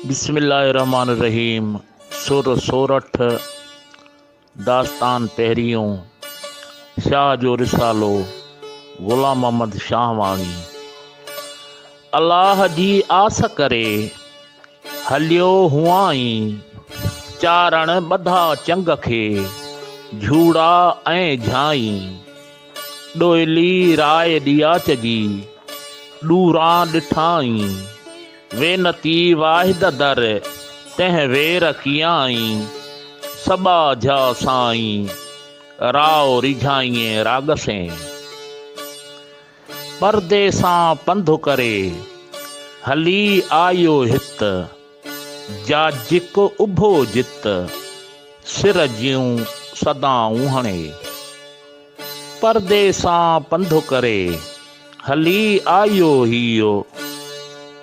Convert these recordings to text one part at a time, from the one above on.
बिस्मिल्लाहिर्रहमानिर्रहीम। सुर सोरठ दास्तान पहिरियों। शाह जो रिसालो ग़ुलाम मोहम्मद शाहवाणी। अल्लाह जी आस करे हलियो हुआई, चारण ॿधा चंग खे झूड़ा ऐं झाई। ॾोइली राय ॾियाच जी ॾूरां ॾिठाई, वेनती वाहिद दर तंहिं वेर कियाई। सबा झा साईं राव रिझाईं राग से, परदे सां पंधु करे हली आयो हित। जाजिक उभो जित सिर जियूं सदाऊं हणे। परदे सां पंधु करे हली आयो हियो,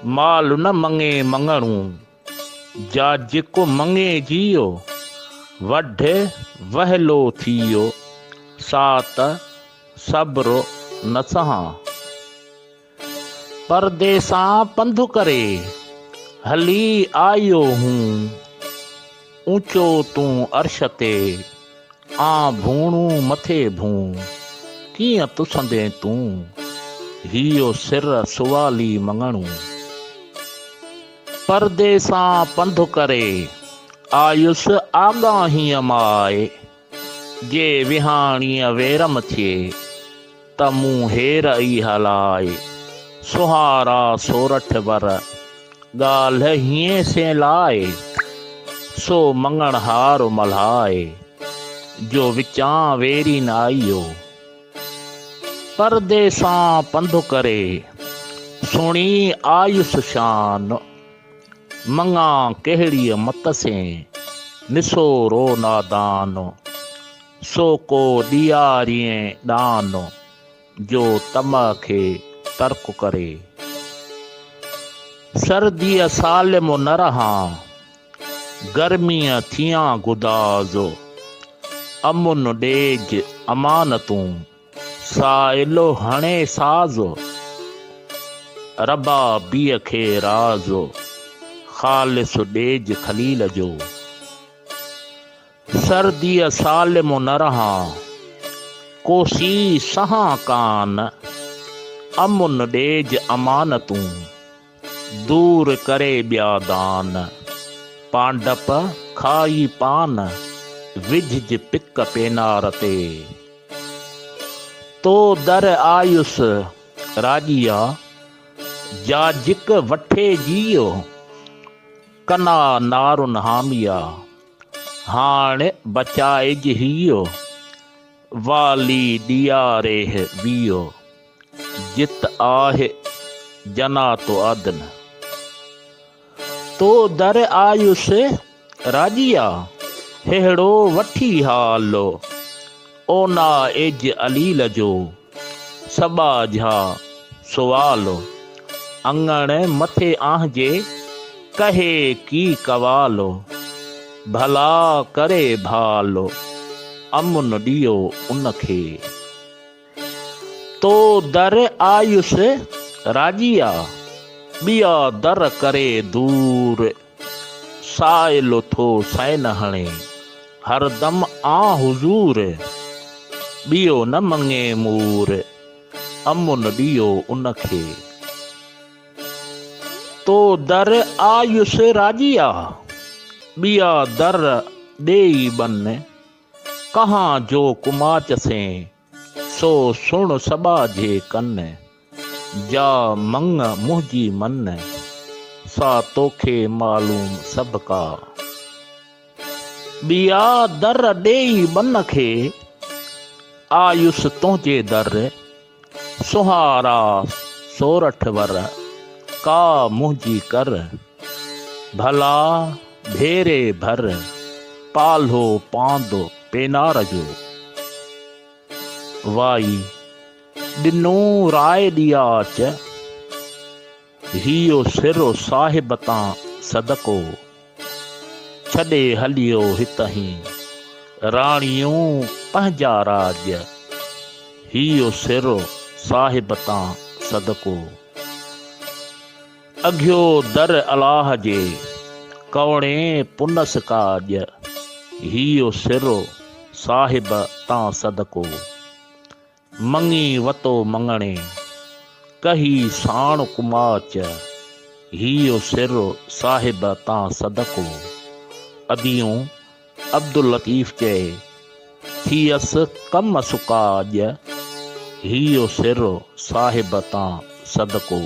माल न मंगे मंगणू जाजिक मंगे जियो। वढ वहलो थियो सात सब्र न सहां। परदे सां पंधु करे हली आयो हूं, ऊंचो तूं अर्श ते आ भूणू मथे भूं। कीअं तुसंदे तूं हियो सिर सुवाली मंगणू। परदे सां पंधु करे आयुस आगाहीअ माए, जे विहाणीअ वेरम थिए त मूं हेर ई हलाए। सुहारा सोरठ वर ॻाल्हि हीअं से लाए, सो मंगण हार मल्हाए जो विचां वेरी न आइयो। परदे सां पंधु करे सुणी आयुस शान, मंगा कहिड़ीअ मत से निसोरो नादान। सो को ॾियारीअ दान जो तम खे तर्क करे। सर्दीअ सालिम न रहां, गर्मीअ थियां गुदाज़ो। अमुन ॾेज अमानतूं साइलो हणे साज़ो। रबाबीअ खे राज़ो ख़ालिस ॾेज खलील जो। सर्दीअ सालिम न रहां, कोसी सहां कान। अमुन ॾेज अमानतूं दूर करे ॿिया दान। पांडप खाई पान विझ पिक पेनार ते। तो दर आयुस राॼिया जाजिक वठे जियो। कना नारुन हामिया हाणे बचाइज हियो। वाली ॾियारे वियो जित आहे जना तो अदन। तो दर आयुस राॼिया हेड़ो वठी हालो। ओना एज अलील जो सबा झा सुवालो। अंगण मथे आहजे कहे की कवालो। भला करे भालो अमुन ॾियो उनखे। तो दर आयुस राॼिया ॿिया दर करे दूर। साइलो थो सैन हणे हरदम आ हुज़ूर। ॿियो न मंगे मूर अमुन ॾियो उनखे। तो दर आयुस राॼिया ॿिया दर ॾेई बन। कहां जो कुमाच से सो सुण सबा जे कन। जा मंग मुंहिंजी मन सा तोखे मालूम सभ का। ॿिया दर ॾेई बन खे आयुस तुंहिंजे दर। सुहारा सोरठ वर का मुंहिंजी कर। भला भेरे भर पाल्हो पांदो पेनार जो। वाई ॾिनो राय ॾियाच हियो सिरो साहिब तां सदको। छॾे हलियो हितहीं राणियूं पंहिंजा राज। हियो सिरो साहिब तां सदको। अघियो दर अलाह जे कवड़े पुनस काज हियो सिरो साहिब तां सदको। मंगी वतो मंगणे कही साण कुमाच हियो सिरो साहिब तां सदको। अदियूं अब्दुल लतीफ़ चए थियस कम सुकाज हियो सिरो साहिब तां सदको।